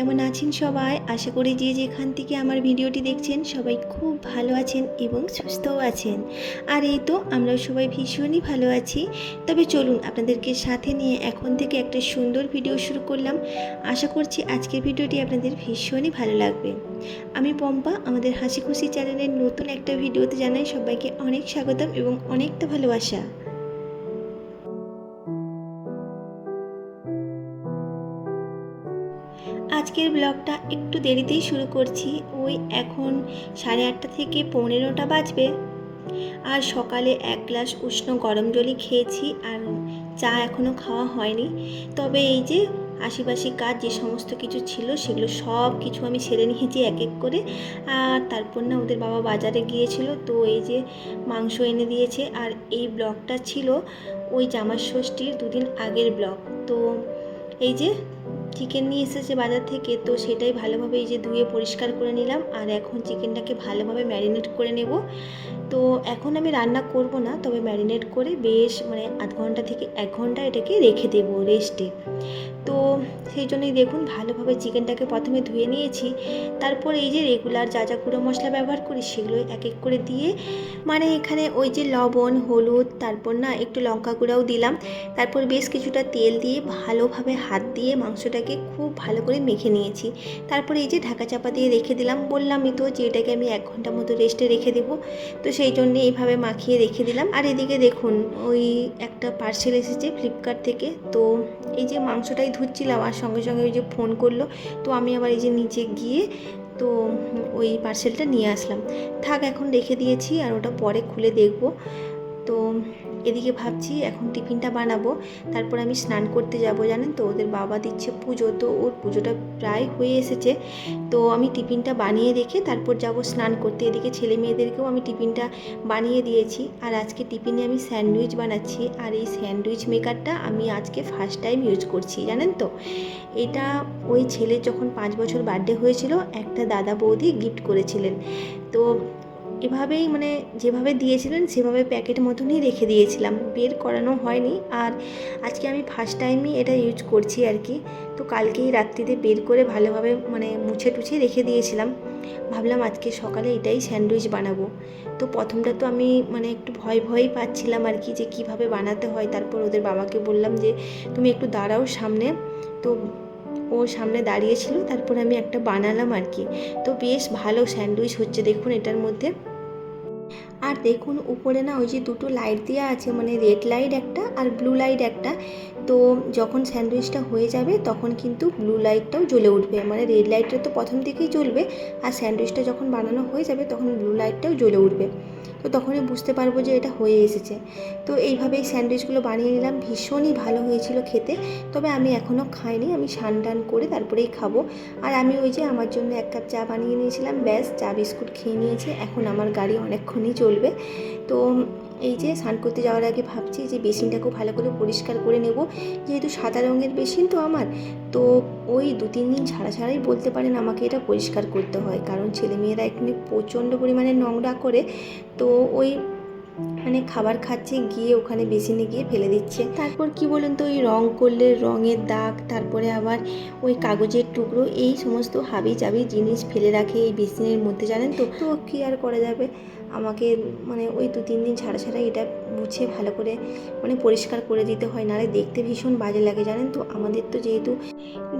কেমন আছেন সবাই? আশা করি যে যেখান থেকে আমার ভিডিওটি দেখছেন সবাই খুব ভালো আছেন এবং সুস্থও আছেন। আর এই তো আমরা সবাই ভীষণই ভালো আছি। তবে চলুন আপনাদেরকে সাথে নিয়ে এখন থেকে একটা সুন্দর ভিডিও শুরু করলাম। আশা করছি আজকের ভিডিওটি আপনাদের ভীষণই ভালো লাগবে। আমি পম্পা, আমাদের হাসি খুশি চ্যানেলের নতুন একটা ভিডিওতে জানাই সবাইকে অনেক স্বাগতম এবং অনেকটা ভালোবাসা। আজকের ব্লগটা একটু দেরিতেই শুরু করছি। ওই এখন 8:30 থেকে 9:15 বাজবে। আর সকালে এক গ্লাস উষ্ণ গরম জলই খেয়েছি, আর চা এখনও খাওয়া হয়নি। তবে এই যে আশেপাশে কাজ যে সমস্ত কিছু ছিল সেগুলো সব কিছু আমি সেরে নিয়েছি এক এক করে। আর তারপর না ওদের বাবা বাজারে গিয়েছিল, তো এই যে মাংস এনে দিয়েছে। আর এই ব্লগটা ছিল ওই জামাই ষষ্ঠীর 2 দিন আগের ব্লগ। তো এই যে চিকেন নিয়ে এসেছে বাজার থেকে, তো সেটাই ভালোভাবে এই যে ধুয়ে পরিষ্কার করে নিলাম। আর এখন চিকেনটাকে ভালোভাবে ম্যারিনেট করে নেব। তো এখন আমি রান্না করব না, তবে ম্যারিনেট করে বেশ আধ ঘন্টা থেকে 1 ঘন্টা এটাকে রেখে দেবো রেস্টে। তো সেই জন্যই দেখুন ভালোভাবে চিকেনটাকে প্রথমে ধুয়ে নিয়েছি। তারপর এই যে রেগুলার যা যা গুঁড়ো মশলা ব্যবহার করি সেগুলো এক এক করে দিয়ে, এখানে ওই যে লবণ, হলুদ, তারপর না একটু লঙ্কা গুঁড়াও দিলাম। তারপর বেশ কিছুটা তেল দিয়ে ভালোভাবে হাত দিয়ে মাংসটাকে খুব ভালো করে মেখে নিয়েছি। তারপরে এই যে ঢাকা চাপা দিয়ে রেখে দিলাম। বললামই তো যে এটাকে আমি 1 ঘন্টা মতো রেস্টে রেখে দেবো। তো সেই জন্যে এইভাবে মাখিয়ে রেখে দিলাম। আর এদিকে দেখুন ওই একটা পার্সেল এসেছে ফ্লিপকার্ট থেকে। তো এই যে মাংসটাই ধুচ্ছিলাম আর সঙ্গে সঙ্গে ওই যে ফোন করলো। তো আমি আবার এই যে নিচে গিয়ে তো ওই পার্সেলটা নিয়ে আসলাম। থাক, এখন রেখে দিয়েছি, আর ওটা পরে খুলে দেখব। তো এদিকে ভাবছি এখন টিফিনটা বানাবো। তারপর আমি স্নান করতে যাব, জানেন তো ওদের বাবা দিচ্ছে পুজো, তো ওর পুজোটা প্রায় হয়ে এসেছে। তো আমি টিফিনটা বানিয়ে রেখে তারপর যাব স্নান করতে। এদিকে ছেলে মেয়েদেরকেও আমি টিফিনটা বানিয়ে দিয়েছি। আর আজকে টিফিনে আমি স্যান্ডউইচ বানাচ্ছি। আর এই স্যান্ডউইচ মেকারটা আমি আজকে ফার্স্ট টাইম ইউজ করছি, জানেন তো। এটা ওই ছেলের যখন 5 বছর বার্থডে হয়েছিল একটা দাদা বৌদি গিফট করেছিলেন। তো এভাবেই যেভাবে দিয়েছিলেন সেভাবে প্যাকেট মতনই রেখে দিয়েছিলাম, বের করানো হয়নি। আর আজকে আমি ফার্স্ট টাইমই এটা ইউজ করছি আর কি। তো কালকেই রাত্রিতে বের করে ভালোভাবে মুছে টুছে রেখে দিয়েছিলাম। ভাবলাম আজকে সকালে এটাই স্যান্ডউইচ বানাবো। তো প্রথমটা তো আমি একটু ভয়ই পাচ্ছিলাম আর কি, যে কীভাবে বানাতে হয়। তারপর ওদের বাবাকে বললাম যে তুমি একটু দাঁড়াও সামনে। তো ও সামনে দাঁড়িয়েছিল, তারপরে আমি একটা বানালাম আর কি। তো বেশ ভালো স্যান্ডউইচ হচ্ছে দেখুন এটার মধ্যে। আর দেখুন উপরে না ওই যে 2টো লাইট দেওয়া আছে, রেড লাইট একটা আর ব্লু লাইট একটা। তো যখন স্যান্ডউইচটা হয়ে যাবে তখন কিন্তু ব্লু লাইটটাও জ্বলে উঠবে। রেড লাইটটা তো প্রথম থেকেই জ্বলবে, আর স্যান্ডউইচটা যখন বানানো হয়ে যাবে তখন ব্লু লাইটটাও জ্বলে উঠবে। তো তখনই বুঝতে পারবো যে এটা হয়ে এসেছে। তো এইভাবেই স্যান্ডউইচগুলো বানিয়ে নিলাম, ভীষণই ভালো হয়েছিল খেতে। তবে আমি এখনও খাইনি, আমি স্নান টান করে তারপরেই খাবো। আর আমি ওই যে আমার জন্য 1 কাপ চা বানিয়ে নিয়েছিলাম, ব্যাস চা বিস্কুট খেয়ে নিয়েছি। এখন আমার গাড়ি অনেকক্ষণই চলবে। তো এই যে স্নান করতে যাওয়ার আগে ভাবছি যে বেসিনটাকেও ভালো করে পরিষ্কার করে নেব, যেহেতু সাদা রঙের বেসিন তো আমার। তো ওই 2-3 দিন ছাড়াই বলতে পারেন আমাকে এটা পরিষ্কার করতে হয়, কারণ ছেলেমেয়েরা এখানে প্রচণ্ড পরিমাণে নোংরা করে। তো ওই খাবার খাচ্ছে গিয়ে ওখানে বেসিনে গিয়ে ফেলে দিচ্ছে। তারপর কি বলুন তো, ওই রং করলে রঙের দাগ, তারপরে আবার ওই কাগজের টুকরো, এই সমস্ত হাবি জাবি জিনিস ফেলে রাখে এই বেসিনের মধ্যে, জানেন তো। তো কী আর করা যাবে, আমাকে ওই 2-3 দিন ছাড়া এটা মুছে ভালো করে পরিষ্কার করে দিতে হয়, নাহলে দেখতে ভীষণ বাজে লাগে, জানেন তো। আমাদের তো যেহেতু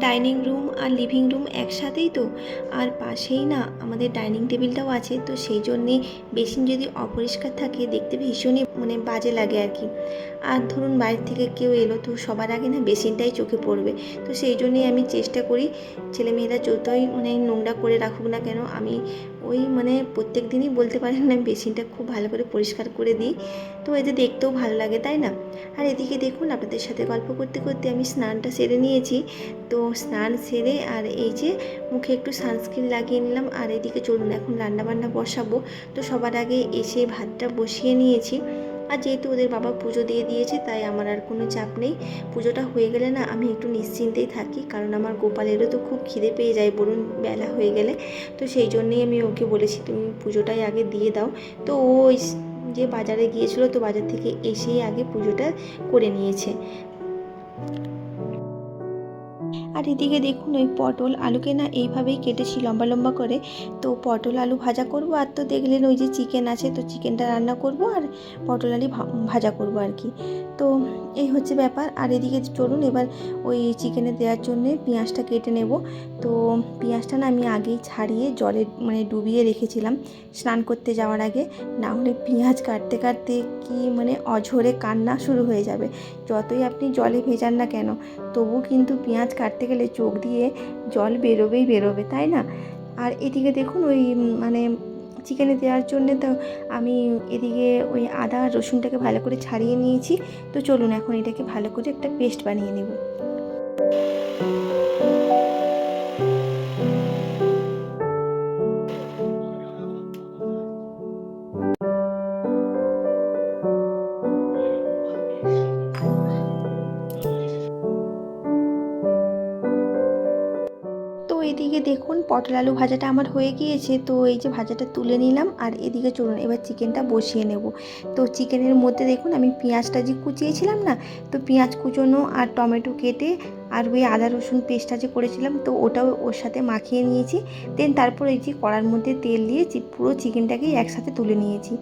ডাইনিং রুম আর লিভিং রুম একসাথেই, তো আর পাশেই না আমাদের ডাইনিং টেবিলটাও আছে। তো সেই জন্যে বেসিন যদি অপরিষ্কার থাকে দেখতে ভীষণই বাজে লাগে আর কি। আর ধরুন বাইরে থেকে কেউ এলো, তো সবার আগে না বেসিনটাই চোখে পড়বে। তো সেই জন্যেই আমি চেষ্টা করি ছেলেমেয়েরা যতই নোংরা করে রাখুক না কেন, আমি ওই প্রত্যেক দিনই বলতে পারেন না বেসিনটা খুব ভালো করে পরিষ্কার করে দিই। তো এতে দেখতেও ভালো লাগে, তাই না। আর এদিকে দেখুন আপনাদের সাথে গল্প করতে করতে আমি স্নানটা সেরে নিয়েছি। তো স্নান সেরে আর এই যে মুখে একটু সানস্ক্রিন লাগিয়ে নিলাম। আর এদিকে চলুন এখন রান্নাবান্না বসাবো। তো সবার আগে এসে ভাতটা বসিয়ে নিয়েছি। আর যেহেতু ওদের বাবা পুজো দিয়ে দিয়েছে, তাই আমার আর কোনো চাপ নেই। পুজোটা হয়ে গেলে না আমি একটু নিশ্চিন্তেই থাকি, কারণ আমার গোপালেরও তো খুব খিদে পেয়ে যায় বলুন বেলা হয়ে গেলে। তো সেই জন্যেই আমি ওকে বলেছি তুমি পুজোটাই আগে দিয়ে দাও। তো ও যে বাজারে গিয়েছিল, তো বাজার থেকে এসেই আগে পুজোটা করে নিয়েছে। আর আর এদিকে দেখুন ওই পটল আলুকে না এইভাবেই কেটেছি লম্বা লম্বা করে। তো পটল আলু ভাজা করব, আর তো দেখলেন ওই যে চিকেন আছে, তো চিকেনটা রান্না করব আর পটল আলু ভাজা করব আর কি। তো এই হচ্ছে ব্যাপার। আর এদিকে চলুন এবার ওই চিকেনে দেওয়ার জন্য পেঁয়াজটা কেটে নেব। তো পেঁয়াজটা না আমি আগেই ছাড়িয়ে জলে মানে ডুবিয়ে রেখেছিলাম স্নান করতে যাওয়ার আগে, না হলে পেঁয়াজ কাটতে কাটতে কি মানে অঝরে কান্না শুরু হয়ে যাবে। যতই আপনি জলে ভেজান না কেন, তবু কিন্তু পেঁয়াজ কাটতে গেলে চোখ দিয়ে জল বেরোবে, তাই না? আর এদিকে দেখুন ওই মানে চিকেনে দেওয়ার জন্যে তো আমি এদিকে ওই আদা রসুনটাকে ভালো করে ছাড়িয়ে নিয়েছি। তো চলুন এখন এটাকে ভালো করে একটা পেস্ট বানিয়ে নেব। তো এদিকে দেখুন পটল আলু ভাজাটা আমার হয়ে গিয়েছে। তো এই যে ভাজাটা তুলে নিলাম, আর এদিকে চলুন এবার চিকেনটা বসিয়ে নেব। তো চিকেনের মধ্যে দেখুন আমি পেঁয়াজটা যে কুচিয়েছিলাম না, তো পেঁয়াজ কুচোনো আর টমেটো কেটে আর ওই আদা রসুন পেস্টটা যে করেছিলাম, তো ওটাও ওর সাথে মাখিয়ে নিয়েছি। দেন তারপর এই যে কড়ার মধ্যে তেল দিয়ে পুরো চিকেনটাকেই একসাথে তুলে নিয়েছি।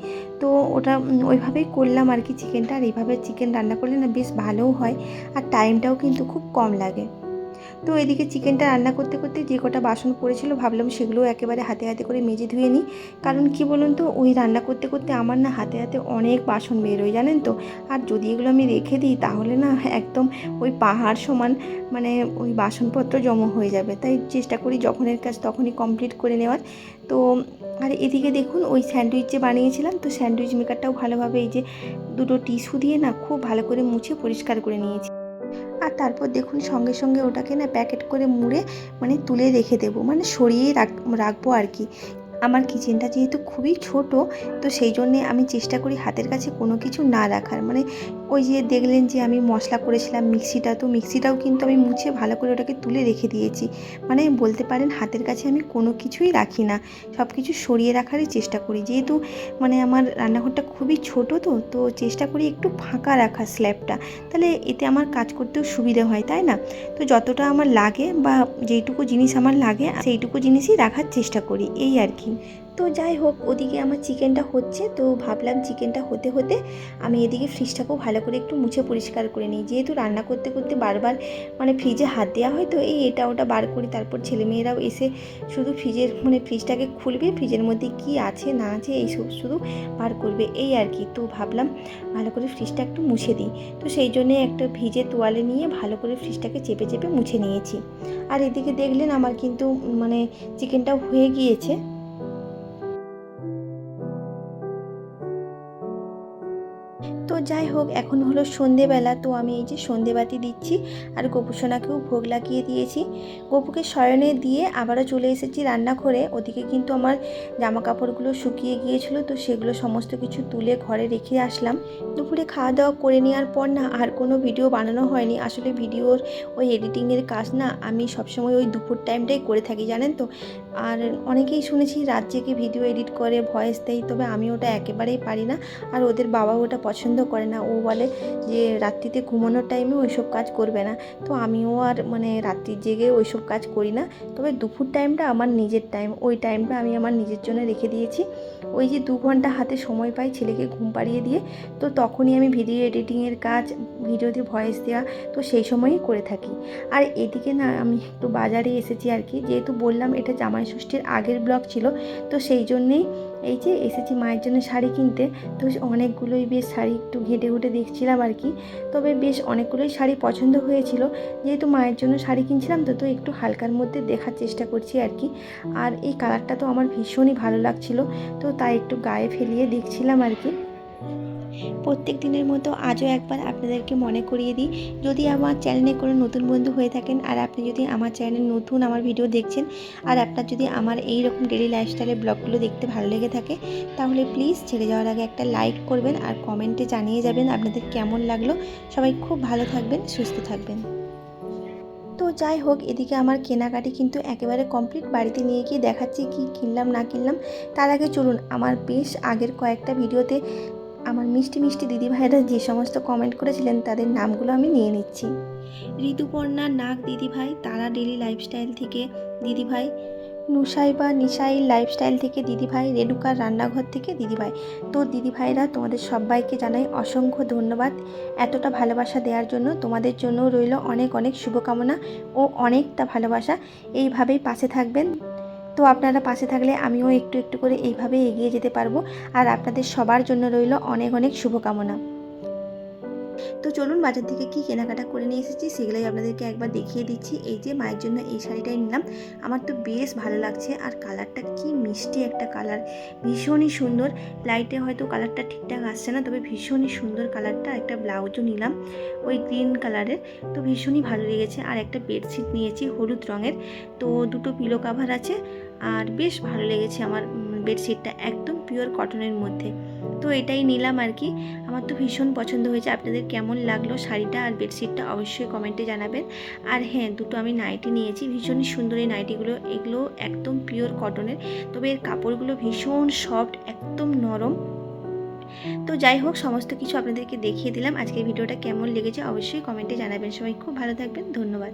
তো ওটা ওইভাবেই করলাম আর কি চিকেনটা। আর এইভাবে চিকেন রান্না করলে না বেশ ভালোও হয়, আর টাইমটাও কিন্তু খুব কম লাগে। তো এদিকে চিকেনটা রান্না করতে করতে যে কটা বাসন পড়েছিল ভাবলাম সেগুলো একেবারে হাতে হাতে করে মেজে ধুয়ে নিই। কারণ কি বলুন তো, ওই রান্না করতে করতে আমার না হাতে হাতে অনেক বাসন বেরোয় জানেন তো। আর যদি এগুলো আমি রেখে দিই তাহলে না একদম ওই পাহাড় সমান মানে ওই বাসনপত্র জমা হয়ে যাবে। তাই চেষ্টা করি যখনের কাজ তখনই কমপ্লিট করে নেওয়ার। তো আর এদিকে দেখুন ওই স্যান্ডউইচ যে বানিয়েছিলাম, তো স্যান্ডউইচ মেকারটাও ভালোভাবে এই যে দুটো টিস্যু দিয়ে না খুব ভালো করে মুছে পরিষ্কার করে নিয়েছি। আর তারপর দেখুন সঙ্গে সঙ্গে ওটাকে না প্যাকেট করে মুড়ে মানে তুলে রেখে দেবো, মানে সরিয়েই রাখবো আর কি। আমার কিচেনটা যেহেতু খুবই ছোট, তো সেই জন্যে আমি চেষ্টা করি হাতের কাছে কোনো কিছু না রাখার। মানে ওই যে দেখলেন যে আমি মশলা করেছিলাম মিক্সিটা, তো মিক্সিটাও কিন্তু আমি মুছে ভালো করে ওটাকে তুলে রেখে দিয়েছি। মানে বলতে পারেন হাতের কাছে আমি কোনো কিছুই রাখি না, সব কিছু সরিয়ে রাখারই চেষ্টা করি। যেহেতু মানে আমার রান্নাঘরটা খুবই ছোট, তো চেষ্টা করি একটু ফাঁকা রাখার স্ল্যাবটা, তাহলে এতে আমার কাজ করতেও সুবিধে হয়, তাই না? তো যতটা আমার লাগে বা যেইটুকু জিনিস আমার লাগে সেইটুকু জিনিসই রাখার চেষ্টা করি, এই আর কি। তো যাই হোক, ওদিকে আমার চিকেনটা হচ্ছে, তো ভাবলাম চিকেনটা হতে হতে আমি এদিকে ফ্রিজটাকেও ভালো করে একটু মুছে পরিষ্কার করে নিই। যেহেতু রান্না করতে করতে বারবার মানে ফ্রিজে হাত দেওয়া হয়, তো এই এটা ওটা বার করি। তারপর ছেলেমেয়েরাও এসে শুধু ফ্রিজটাকে খুলবে, ফ্রিজের মধ্যে কি আছে না আছে এইসব শুধু বার করবে, এই আর কি। তো ভাবলাম ভালো করে ফ্রিজটা একটু মুছে দিই। তো সেই জন্যে একটা ভিজে তোয়ালে নিয়ে ভালো করে ফ্রিজটাকে চেপে চেপে মুছে নিয়েছি। আর এদিকে দেখলেন আমার কিন্তু মানে চিকেনটাও হয়ে গিয়েছে। তো যাই হোক, এখন হলো সন্ধেবেলা। তো আমি এই যে সন্ধেবাতি দিচ্ছি, আর গোপুসোনাকেও ভোগ লাগিয়ে দিয়েছি। গপুকে শয়নে দিয়ে আবারও চলে এসেছি রান্নাঘরে। ওদিকে কিন্তু আমার জামা কাপড়গুলো শুকিয়ে গিয়েছিল, তো সেগুলো সমস্ত কিছু তুলে ঘরে রেখে আসলাম। দুপুরে খাওয়া দাওয়া করে নেওয়ার পর না আর কোনো ভিডিও বানানো হয়নি। আসলে ভিডিওর ওই এডিটিংয়ের কাজ না আমি সবসময় ওই দুপুর টাইমটাই করে থাকি জানেন তো। আর অনেকেই শুনেছি রাত জেগে ভিডিও এডিট করে ভয়েস দেয়, তবে আমি ওটা একেবারেই পারি না। আর ওদের বাবা ওটা পছন্দ করে না, ও বলে যে রাত্রিতে ঘুমানোর টাইমে ওইসব কাজ করবে না। তো আমিও আর মানে রাত্রি জেগে ওইসব কাজ করি না। তবে দুপুর টাইমটা আমার নিজের টাইম, ওই টাইমটা আমি আমার নিজের জন্য রেখে দিয়েছি। ওই যে 2 ঘন্টা হাতে সময় পাই ছেলেকে ঘুম পাড়িয়ে দিয়ে, তো তখনই আমি ভিডিও এডিটিংয়ের কাজ, ভিডিওতে ভয়েস দেওয়া, তো সেই সময়ই করে থাকি। আর এদিকে না আমি একটু বাজারে এসেছি আর কি। যেহেতু বললাম এটা জামাই ষষ্ঠীর আগের ব্লগ ছিল, তো সেই জন্যেই এই যে এসেছি মায়ের জন্য শাড়ি কিনতে। তো অনেকগুলোই বেশ শাড়ি একটু ঘেঁটে ঘুটে দেখছিলাম আর কি। তবে বেশ অনেকগুলোই শাড়ি পছন্দ হয়েছিল। যেহেতু মায়ের জন্য শাড়ি কিনছিলাম, তো একটু হালকার মধ্যে দেখার চেষ্টা করছি আর কি। আর এই কালারটা তো আমার ভীষণই ভালো লাগছিল, তো তাই একটু গায়ে ফেলিয়ে দেখছিলাম আর কি। প্রত্যেক দিনের মতো আজও একবার আপনাদেরকে মনে করিয়ে দিই, যদি আমার চ্যানেলে কোনো নতুন বন্ধু হয়ে থাকেন, আর আপনি যদি আমার চ্যানেলে নতুন আমার ভিডিও দেখছেন, আর আপনার যদি আমার এই রকম ডেলি লাইফস্টাইলের ব্লগগুলো দেখতে ভালো লেগে থাকে, তাহলে প্লিজ ছেড়ে যাওয়ার আগে একটা লাইক করবেন আর কমেন্টে জানিয়ে যাবেন আপনাদের কেমন লাগলো। সবাই খুব ভালো থাকবেন, সুস্থ থাকবেন। তো যাই হোক, এদিকে আমার কেনাকাটি কিন্তু একেবারে কমপ্লিট। বাড়িতে নিয়ে গিয়ে দেখাচ্ছি কি কিনলাম না কিনলাম। তার আগে চলুন আমার বেশ আগের কয়েকটা ভিডিওতে আমার মিষ্টি মিষ্টি দিদিভাইরা যে সমস্ত কমেন্ট করেছিলেন তাদের নামগুলো আমি নিয়ে নিচ্ছি। ঋতুপর্ণা নাগ দিদিভাই, তারা ডেলি লাইফস্টাইল থেকে দিদিভাই, নুসাইবা নিশাইল লাইফস্টাইল থেকে দিদিভাই, রেণুকার রান্নাঘর থেকে দিদিভাই। তো দিদিভাইরা তোমাদের সবাইকে জানাই অসংখ্য ধন্যবাদ এতটা ভালোবাসা দেওয়ার জন্য। তোমাদের জন্য রইল অনেক অনেক শুভকামনা ও অনেকটা ভালোবাসা। এইভাবেই পাশে থাকবেন। তো আপনারা পাশে থাকলে আমিও একটু একটু করে এইভাবেই এগিয়ে যেতে পারবো। আর আপনাদের সবার জন্য রইল অনেক অনেক শুভকামনা। তো চলুন বাজার থেকে কি কেনাকাটা করে নিয়ে এসেছি সেগুলোই আপনাদেরকে একবার দেখিয়ে দিচ্ছি। এই যে মায়ের জন্য এই শাড়িটাই নিলাম, আমার তো বেশ ভালো লাগছে। আর কালারটা কি মিষ্টি একটা কালার, ভীষণই সুন্দর। লাইটে হয়তো কালারটা ঠিকঠাক আসছে না, তবে ভীষণই সুন্দর কালারটা। একটা ব্লাউজও নিলাম ওই গ্রিন কালারের, তো ভীষণই ভালো লেগেছে। আর একটা বেডশিট নিয়েছি হলুদ রঙের, তো দুটো পিলো কাভার আছে আর বেশ ভালো লেগেছে আমার বেডশিটটা, একদম পিওর কটনের মধ্যে। তো এটাই নিলাম আর কি। আমার তো ভীষণ পছন্দ হয়েছে। আপনাদের কেমন লাগলো শাড়িটা আর বেডশিটটা অবশ্যই কমেন্টে জানাবেন। আর হ্যাঁ, দুটো আমি নাইটি নিয়েছি, ভীষণই সুন্দর এই নাইটিগুলো। এগুলো একদম পিওর কটনের, তবে এর কাপড়গুলো ভীষণ সফট, একদম নরম। তো যাই হোক, সমস্ত কিছু আপনাদেরকে দেখিয়ে দিলাম। আজকের ভিডিওটা কেমন লেগেছে অবশ্যই কমেন্টে জানাবেন। সবাই খুব ভালো থাকবেন, ধন্যবাদ।